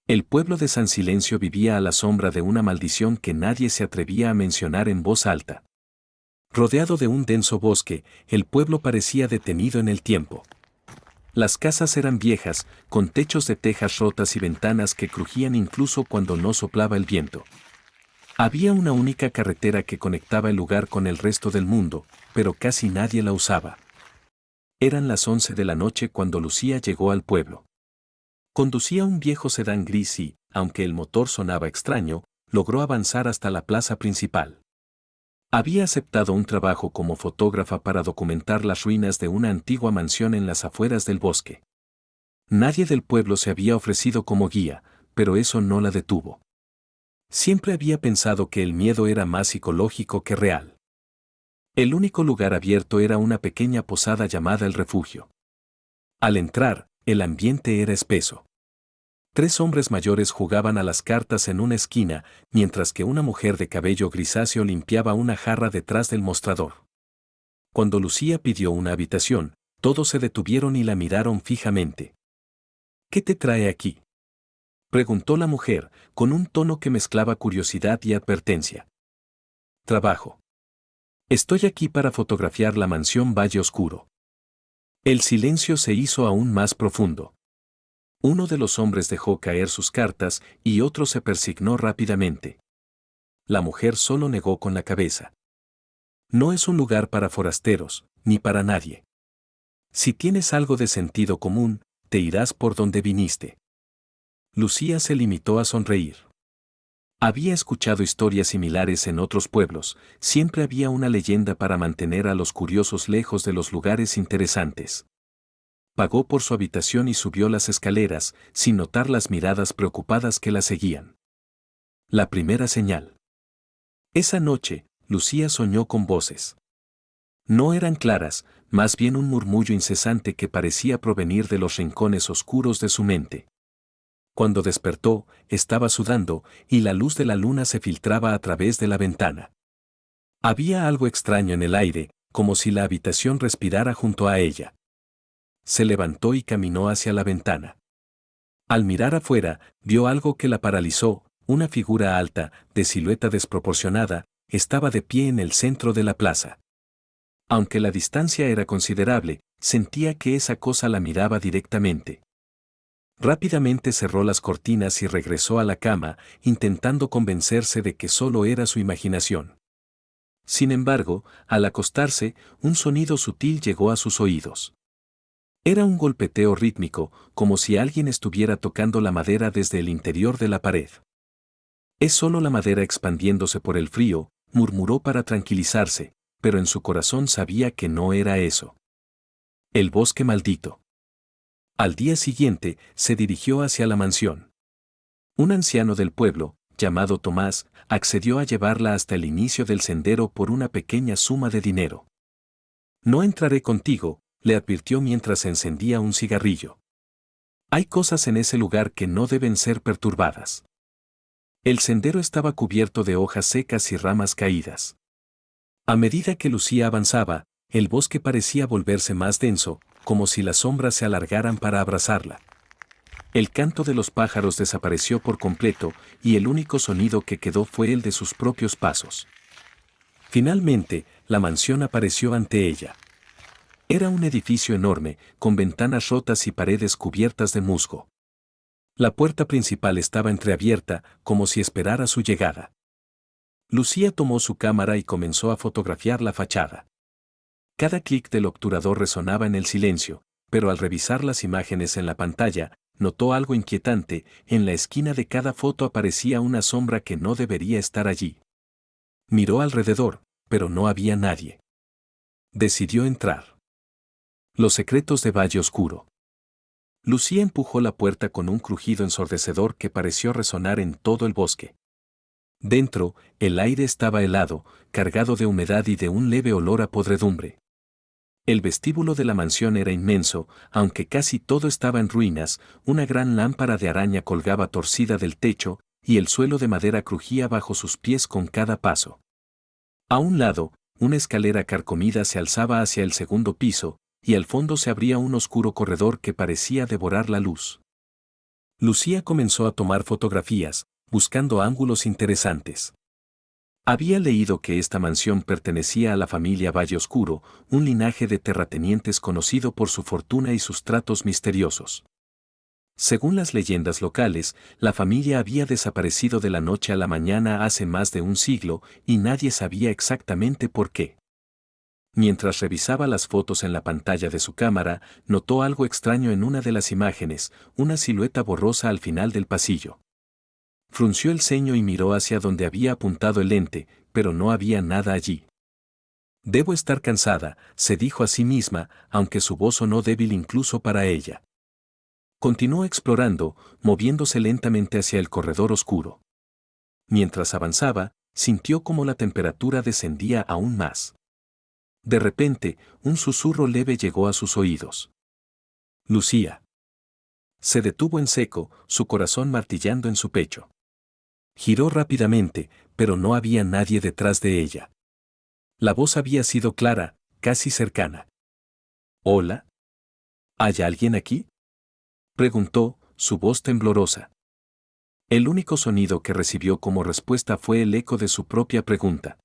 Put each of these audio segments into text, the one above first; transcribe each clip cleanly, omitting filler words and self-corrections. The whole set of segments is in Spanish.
El pueblo de San Silencio vivía a la sombra de una maldición que nadie se atrevía a mencionar en voz alta. Rodeado de un denso bosque, el pueblo parecía detenido en el tiempo. Las casas eran viejas, con techos de tejas rotas y ventanas que crujían incluso cuando no soplaba el viento. Había una única carretera que conectaba el lugar con el resto del mundo, pero casi nadie la usaba. Eran las 11 de la noche cuando Lucía llegó al pueblo. Conducía un viejo sedán gris y, aunque el motor sonaba extraño, logró avanzar hasta la plaza principal. Había aceptado un trabajo como fotógrafa para documentar las ruinas de una antigua mansión en las afueras del bosque. Nadie del pueblo se había ofrecido como guía, pero eso no la detuvo. Siempre había pensado que el miedo era más psicológico que real. El único lugar abierto era una pequeña posada llamada El Refugio. Al entrar, el ambiente era espeso. 3 hombres mayores jugaban a las cartas en una esquina, mientras que una mujer de cabello grisáceo limpiaba una jarra detrás del mostrador. Cuando Lucía pidió una habitación, todos se detuvieron y la miraron fijamente. ¿Qué te trae aquí?, preguntó la mujer, con un tono que mezclaba curiosidad y advertencia. Trabajo. Estoy aquí para fotografiar la mansión Valle Oscuro. El silencio se hizo aún más profundo. Uno de los hombres dejó caer sus cartas y otro se persignó rápidamente. La mujer solo negó con la cabeza. No es un lugar para forasteros, ni para nadie. Si tienes algo de sentido común, te irás por donde viniste. Lucía se limitó a sonreír. Había escuchado historias similares en otros pueblos, siempre había una leyenda para mantener a los curiosos lejos de los lugares interesantes. Pagó por su habitación y subió las escaleras, sin notar las miradas preocupadas que la seguían. La primera señal. Esa noche, Lucía soñó con voces. No eran claras, más bien un murmullo incesante que parecía provenir de los rincones oscuros de su mente. Cuando despertó, estaba sudando, y la luz de la luna se filtraba a través de la ventana. Había algo extraño en el aire, como si la habitación respirara junto a ella. Se levantó y caminó hacia la ventana. Al mirar afuera, vio algo que la paralizó, una figura alta, de silueta desproporcionada, estaba de pie en el centro de la plaza. Aunque la distancia era considerable, sentía que esa cosa la miraba directamente. Rápidamente cerró las cortinas y regresó a la cama, intentando convencerse de que solo era su imaginación. Sin embargo, al acostarse, un sonido sutil llegó a sus oídos. Era un golpeteo rítmico, como si alguien estuviera tocando la madera desde el interior de la pared. Es solo la madera expandiéndose por el frío, murmuró para tranquilizarse, pero en su corazón sabía que no era eso. El bosque maldito. Al día siguiente, se dirigió hacia la mansión. Un anciano del pueblo, llamado Tomás, accedió a llevarla hasta el inicio del sendero por una pequeña suma de dinero. No entraré contigo, le advirtió mientras encendía un cigarrillo. Hay cosas en ese lugar que no deben ser perturbadas. El sendero estaba cubierto de hojas secas y ramas caídas. A medida que Lucía avanzaba, el bosque parecía volverse más denso, como si las sombras se alargaran para abrazarla. El canto de los pájaros desapareció por completo y el único sonido que quedó fue el de sus propios pasos. Finalmente, la mansión apareció ante ella. Era un edificio enorme, con ventanas rotas y paredes cubiertas de musgo. La puerta principal estaba entreabierta, como si esperara su llegada. Lucía tomó su cámara y comenzó a fotografiar la fachada. Cada clic del obturador resonaba en el silencio, pero al revisar las imágenes en la pantalla, notó algo inquietante: en la esquina de cada foto aparecía una sombra que no debería estar allí. Miró alrededor, pero no había nadie. Decidió entrar. Los secretos de Valle Oscuro. Lucía empujó la puerta con un crujido ensordecedor que pareció resonar en todo el bosque. Dentro, el aire estaba helado, cargado de humedad y de un leve olor a podredumbre. El vestíbulo de la mansión era inmenso, aunque casi todo estaba en ruinas. Una gran lámpara de araña colgaba torcida del techo, y el suelo de madera crujía bajo sus pies con cada paso. A un lado, una escalera carcomida se alzaba hacia el segundo piso, y al fondo se abría un oscuro corredor que parecía devorar la luz. Lucía comenzó a tomar fotografías, buscando ángulos interesantes. Había leído que esta mansión pertenecía a la familia Valle Oscuro, un linaje de terratenientes conocido por su fortuna y sus tratos misteriosos. Según las leyendas locales, la familia había desaparecido de la noche a la mañana hace más de un siglo y nadie sabía exactamente por qué. Mientras revisaba las fotos en la pantalla de su cámara, notó algo extraño en una de las imágenes, una silueta borrosa al final del pasillo. Frunció el ceño y miró hacia donde había apuntado el lente, pero no había nada allí. Debo estar cansada, se dijo a sí misma, aunque su voz sonó débil incluso para ella. Continuó explorando, moviéndose lentamente hacia el corredor oscuro. Mientras avanzaba, sintió como la temperatura descendía aún más. De repente, un susurro leve llegó a sus oídos. Lucía. Se detuvo en seco, su corazón martillando en su pecho. Giró rápidamente, pero no había nadie detrás de ella. La voz había sido clara, casi cercana. ¿Hola? ¿Hay alguien aquí?, preguntó, su voz temblorosa. El único sonido que recibió como respuesta fue el eco de su propia pregunta.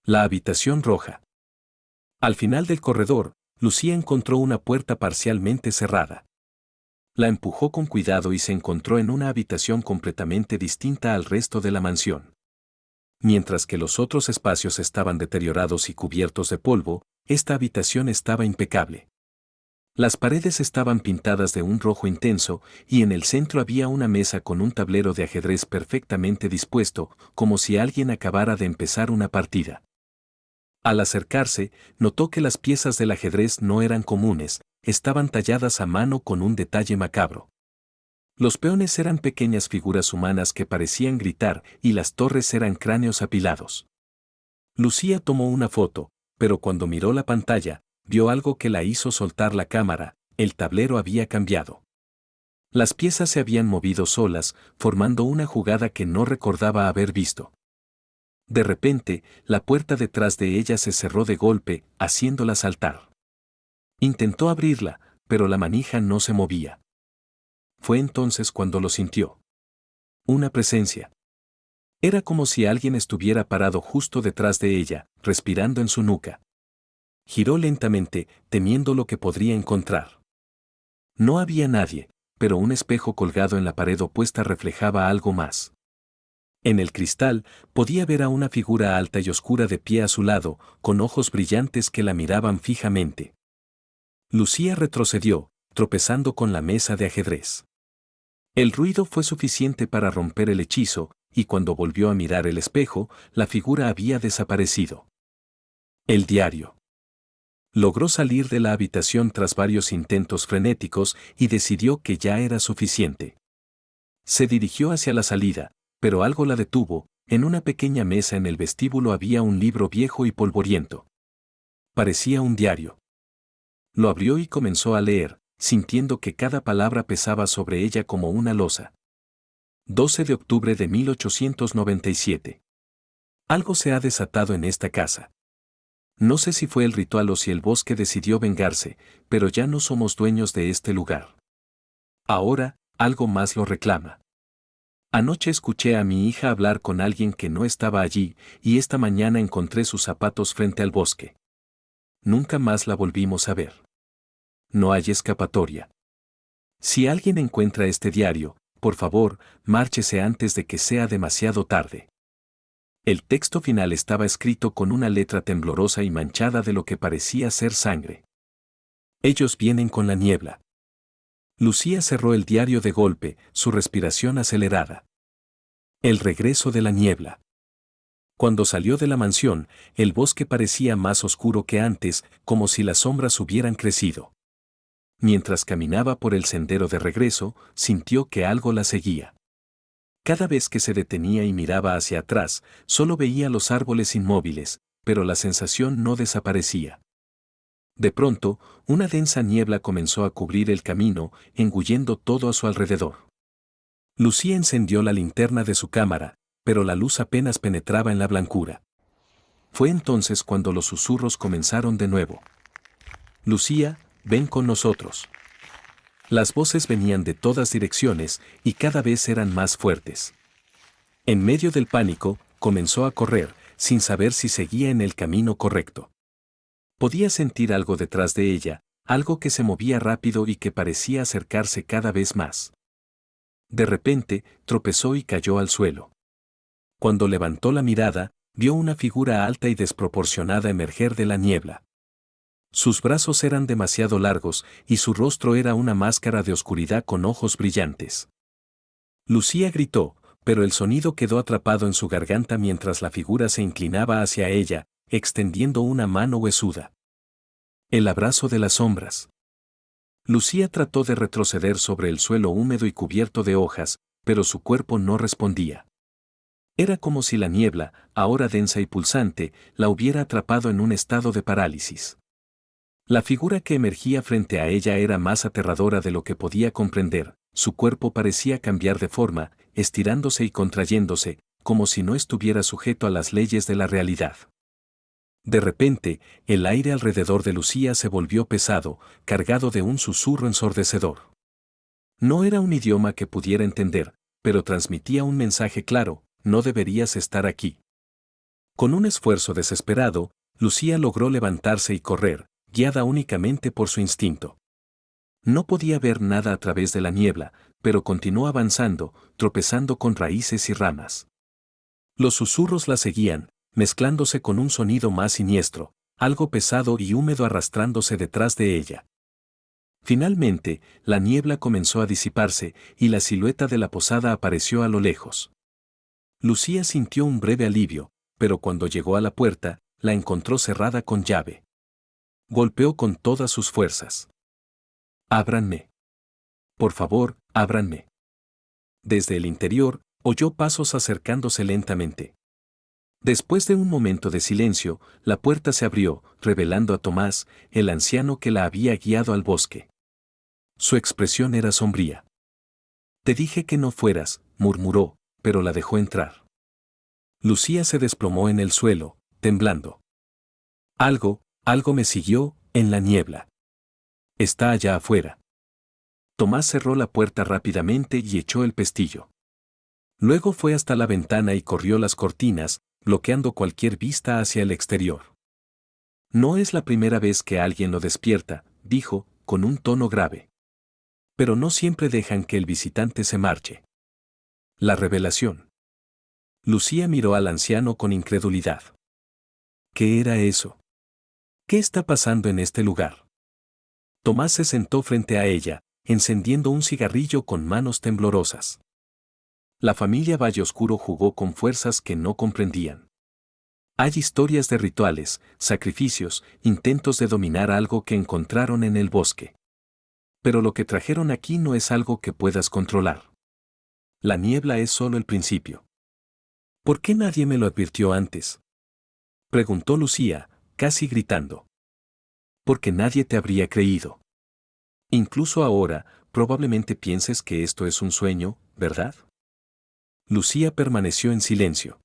La habitación roja. Al final del corredor, Lucía encontró una puerta parcialmente cerrada. La empujó con cuidado y se encontró en una habitación completamente distinta al resto de la mansión. Mientras que los otros espacios estaban deteriorados y cubiertos de polvo, esta habitación estaba impecable. Las paredes estaban pintadas de un rojo intenso y en el centro había una mesa con un tablero de ajedrez perfectamente dispuesto, como si alguien acabara de empezar una partida. Al acercarse, notó que las piezas del ajedrez no eran comunes, estaban talladas a mano con un detalle macabro. Los peones eran pequeñas figuras humanas que parecían gritar y las torres eran cráneos apilados. Lucía tomó una foto, pero cuando miró la pantalla, vio algo que la hizo soltar la cámara, el tablero había cambiado. Las piezas se habían movido solas, formando una jugada que no recordaba haber visto. De repente, la puerta detrás de ella se cerró de golpe, haciéndola saltar. Intentó abrirla, pero la manija no se movía. Fue entonces cuando lo sintió. Una presencia. Era como si alguien estuviera parado justo detrás de ella, respirando en su nuca. Giró lentamente, temiendo lo que podría encontrar. No había nadie, pero un espejo colgado en la pared opuesta reflejaba algo más. En el cristal, podía ver a una figura alta y oscura de pie a su lado, con ojos brillantes que la miraban fijamente. Lucía retrocedió, tropezando con la mesa de ajedrez. El ruido fue suficiente para romper el hechizo, y cuando volvió a mirar el espejo, la figura había desaparecido. El diario. Logró salir de la habitación tras varios intentos frenéticos y decidió que ya era suficiente. Se dirigió hacia la salida, pero algo la detuvo. En una pequeña mesa en el vestíbulo había un libro viejo y polvoriento. Parecía un diario. Lo abrió y comenzó a leer, sintiendo que cada palabra pesaba sobre ella como una losa. 12 de octubre de 1897. Algo se ha desatado en esta casa. No sé si fue el ritual o si el bosque decidió vengarse, pero ya no somos dueños de este lugar. Ahora, algo más lo reclama. Anoche escuché a mi hija hablar con alguien que no estaba allí, y esta mañana encontré sus zapatos frente al bosque. Nunca más la volvimos a ver. No hay escapatoria. Si alguien encuentra este diario, por favor, márchese antes de que sea demasiado tarde. El texto final estaba escrito con una letra temblorosa y manchada de lo que parecía ser sangre. Ellos vienen con la niebla. Lucía cerró el diario de golpe, su respiración acelerada. El regreso de la niebla. Cuando salió de la mansión, el bosque parecía más oscuro que antes, como si las sombras hubieran crecido. Mientras caminaba por el sendero de regreso, sintió que algo la seguía. Cada vez que se detenía y miraba hacia atrás, solo veía los árboles inmóviles, pero la sensación no desaparecía. De pronto, una densa niebla comenzó a cubrir el camino, engullendo todo a su alrededor. Lucía encendió la linterna de su cámara, pero la luz apenas penetraba en la blancura. Fue entonces cuando los susurros comenzaron de nuevo. Lucía, ven con nosotros. Las voces venían de todas direcciones y cada vez eran más fuertes. En medio del pánico, comenzó a correr, sin saber si seguía en el camino correcto. Podía sentir algo detrás de ella, algo que se movía rápido y que parecía acercarse cada vez más. De repente, tropezó y cayó al suelo. Cuando levantó la mirada, vio una figura alta y desproporcionada emerger de la niebla. Sus brazos eran demasiado largos y su rostro era una máscara de oscuridad con ojos brillantes. Lucía gritó, pero el sonido quedó atrapado en su garganta mientras la figura se inclinaba hacia ella, extendiendo una mano huesuda. El abrazo de las sombras. Lucía trató de retroceder sobre el suelo húmedo y cubierto de hojas, pero su cuerpo no respondía. Era como si la niebla, ahora densa y pulsante, la hubiera atrapado en un estado de parálisis. La figura que emergía frente a ella era más aterradora de lo que podía comprender, su cuerpo parecía cambiar de forma, estirándose y contrayéndose, como si no estuviera sujeto a las leyes de la realidad. De repente, el aire alrededor de Lucía se volvió pesado, cargado de un susurro ensordecedor. No era un idioma que pudiera entender, pero transmitía un mensaje claro: no deberías estar aquí. Con un esfuerzo desesperado, Lucía logró levantarse y correr, guiada únicamente por su instinto. No podía ver nada a través de la niebla, pero continuó avanzando, tropezando con raíces y ramas. Los susurros la seguían, mezclándose con un sonido más siniestro, algo pesado y húmedo arrastrándose detrás de ella. Finalmente, la niebla comenzó a disiparse y la silueta de la posada apareció a lo lejos. Lucía sintió un breve alivio, pero cuando llegó a la puerta, la encontró cerrada con llave. Golpeó con todas sus fuerzas. «Ábranme. Por favor, ábranme». Desde el interior, oyó pasos acercándose lentamente. Después de un momento de silencio, la puerta se abrió, revelando a Tomás, el anciano que la había guiado al bosque. Su expresión era sombría. «Te dije que no fueras», murmuró, pero la dejó entrar. Lucía se desplomó en el suelo, temblando. Algo me siguió, en la niebla. Está allá afuera. Tomás cerró la puerta rápidamente y echó el pestillo. Luego fue hasta la ventana y corrió las cortinas, bloqueando cualquier vista hacia el exterior. «No es la primera vez que alguien lo despierta», dijo, con un tono grave. «Pero no siempre dejan que el visitante se marche». La revelación. Lucía miró al anciano con incredulidad. ¿Qué era eso? ¿Qué está pasando en este lugar? Tomás se sentó frente a ella, encendiendo un cigarrillo con manos temblorosas. La familia Valle Oscuro jugó con fuerzas que no comprendían. Hay historias de rituales, sacrificios, intentos de dominar algo que encontraron en el bosque. Pero lo que trajeron aquí no es algo que puedas controlar. La niebla es solo el principio. ¿Por qué nadie me lo advirtió antes?, preguntó Lucía, casi gritando. Porque nadie te habría creído. Incluso ahora, probablemente pienses que esto es un sueño, ¿verdad? Lucía permaneció en silencio.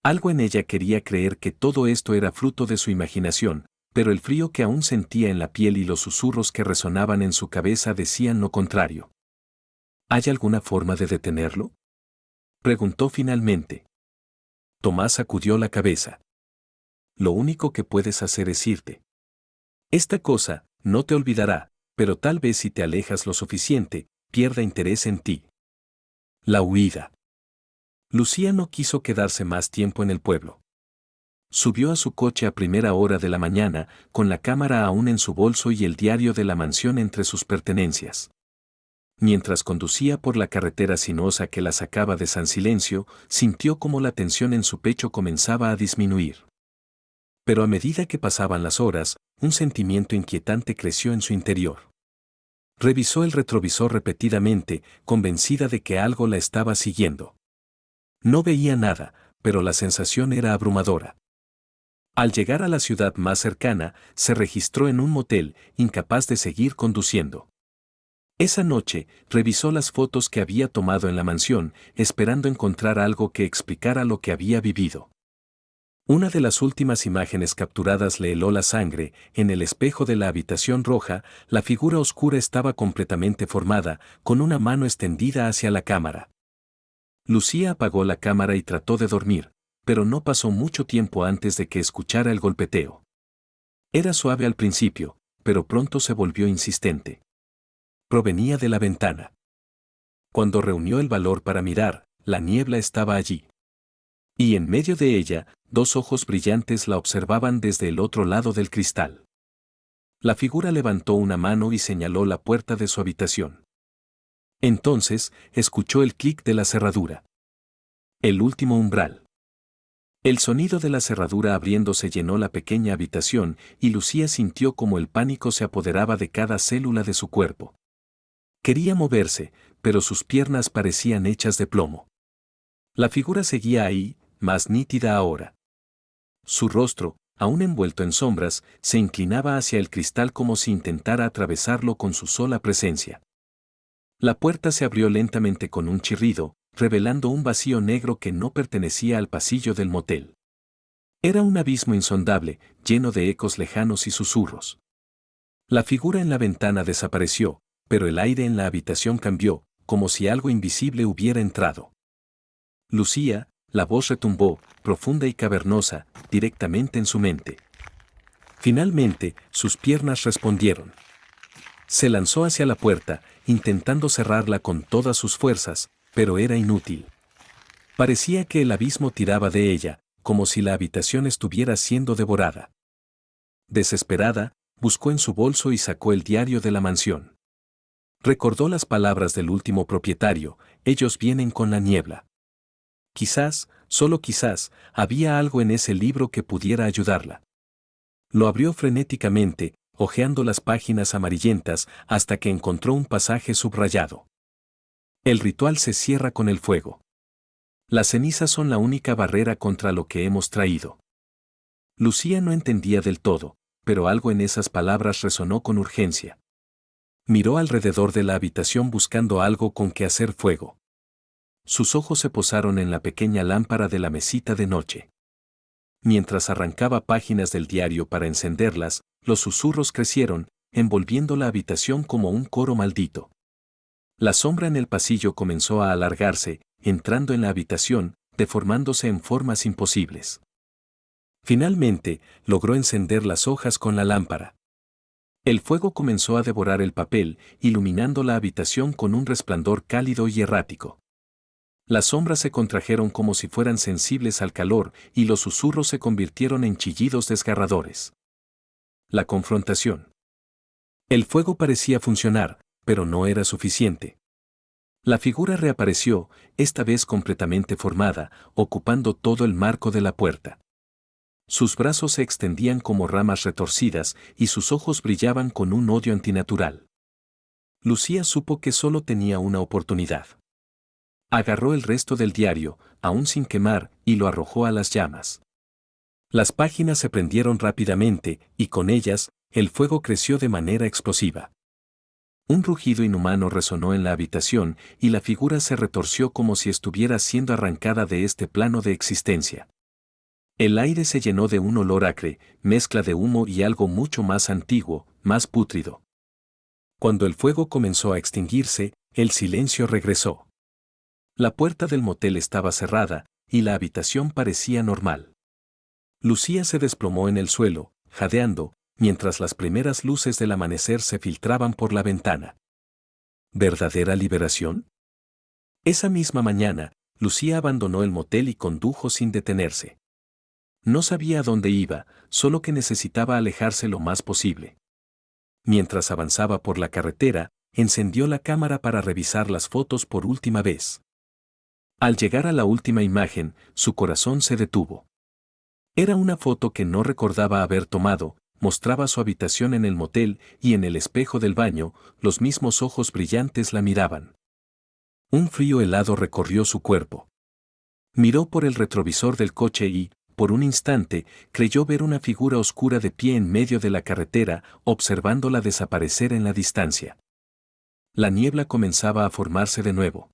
Algo en ella quería creer que todo esto era fruto de su imaginación, pero el frío que aún sentía en la piel y los susurros que resonaban en su cabeza decían lo contrario. ¿Hay alguna forma de detenerlo?, preguntó finalmente. Tomás sacudió la cabeza. Lo único que puedes hacer es irte. Esta cosa no te olvidará, pero tal vez si te alejas lo suficiente, pierda interés en ti. La huida. Lucía no quiso quedarse más tiempo en el pueblo. Subió a su coche a primera hora de la mañana, con la cámara aún en su bolso y el diario de la mansión entre sus pertenencias. Mientras conducía por la carretera sinuosa que la sacaba de San Silencio, sintió como la tensión en su pecho comenzaba a disminuir. Pero a medida que pasaban las horas, un sentimiento inquietante creció en su interior. Revisó el retrovisor repetidamente, convencida de que algo la estaba siguiendo. No veía nada, pero la sensación era abrumadora. Al llegar a la ciudad más cercana, se registró en un motel, incapaz de seguir conduciendo. Esa noche, revisó las fotos que había tomado en la mansión, esperando encontrar algo que explicara lo que había vivido. Una de las últimas imágenes capturadas le heló la sangre. En el espejo de la habitación roja, la figura oscura estaba completamente formada, con una mano extendida hacia la cámara. Lucía apagó la cámara y trató de dormir, pero no pasó mucho tiempo antes de que escuchara el golpeteo. Era suave al principio, pero pronto se volvió insistente. Provenía de la ventana. Cuando reunió el valor para mirar, la niebla estaba allí. Y en medio de ella, dos ojos brillantes la observaban desde el otro lado del cristal. La figura levantó una mano y señaló la puerta de su habitación. Entonces, escuchó el clic de la cerradura. El último umbral. El sonido de la cerradura abriéndose llenó la pequeña habitación y Lucía sintió como el pánico se apoderaba de cada célula de su cuerpo. Quería moverse, pero sus piernas parecían hechas de plomo. La figura seguía ahí, más nítida ahora. Su rostro, aún envuelto en sombras, se inclinaba hacia el cristal como si intentara atravesarlo con su sola presencia. La puerta se abrió lentamente con un chirrido, revelando un vacío negro que no pertenecía al pasillo del motel. Era un abismo insondable, lleno de ecos lejanos y susurros. La figura en la ventana desapareció, pero el aire en la habitación cambió, como si algo invisible hubiera entrado. Lucía, la voz retumbó, profunda y cavernosa, directamente en su mente. Finalmente, sus piernas respondieron. Se lanzó hacia la puerta, intentando cerrarla con todas sus fuerzas, pero era inútil. Parecía que el abismo tiraba de ella, como si la habitación estuviera siendo devorada. Desesperada, buscó en su bolso y sacó el diario de la mansión. Recordó las palabras del último propietario: ellos vienen con la niebla. Quizás, solo quizás, había algo en ese libro que pudiera ayudarla. Lo abrió frenéticamente, hojeando las páginas amarillentas hasta que encontró un pasaje subrayado. El ritual se cierra con el fuego. Las cenizas son la única barrera contra lo que hemos traído. Lucía no entendía del todo, pero algo en esas palabras resonó con urgencia. Miró alrededor de la habitación buscando algo con que hacer fuego. Sus ojos se posaron en la pequeña lámpara de la mesita de noche. Mientras arrancaba páginas del diario para encenderlas, los susurros crecieron, envolviendo la habitación como un coro maldito. La sombra en el pasillo comenzó a alargarse, entrando en la habitación, deformándose en formas imposibles. Finalmente, logró encender las hojas con la lámpara. El fuego comenzó a devorar el papel, iluminando la habitación con un resplandor cálido y errático. Las sombras se contrajeron como si fueran sensibles al calor y los susurros se convirtieron en chillidos desgarradores. La confrontación. El fuego parecía funcionar, pero no era suficiente. La figura reapareció, esta vez completamente formada, ocupando todo el marco de la puerta. Sus brazos se extendían como ramas retorcidas y sus ojos brillaban con un odio antinatural. Lucía supo que solo tenía una oportunidad. Agarró el resto del diario, aún sin quemar, y lo arrojó a las llamas. Las páginas se prendieron rápidamente, y con ellas, el fuego creció de manera explosiva. Un rugido inhumano resonó en la habitación, y la figura se retorció como si estuviera siendo arrancada de este plano de existencia. El aire se llenó de un olor acre, mezcla de humo y algo mucho más antiguo, más pútrido. Cuando el fuego comenzó a extinguirse, el silencio regresó. La puerta del motel estaba cerrada, y la habitación parecía normal. Lucía se desplomó en el suelo, jadeando, mientras las primeras luces del amanecer se filtraban por la ventana. ¿Verdadera liberación? Esa misma mañana, Lucía abandonó el motel y condujo sin detenerse. No sabía a dónde iba, solo que necesitaba alejarse lo más posible. Mientras avanzaba por la carretera, encendió la cámara para revisar las fotos por última vez. Al llegar a la última imagen, su corazón se detuvo. Era una foto que no recordaba haber tomado, mostraba su habitación en el motel y en el espejo del baño, los mismos ojos brillantes la miraban. Un frío helado recorrió su cuerpo. Miró por el retrovisor del coche y, por un instante, creyó ver una figura oscura de pie en medio de la carretera, observándola desaparecer en la distancia. La niebla comenzaba a formarse de nuevo.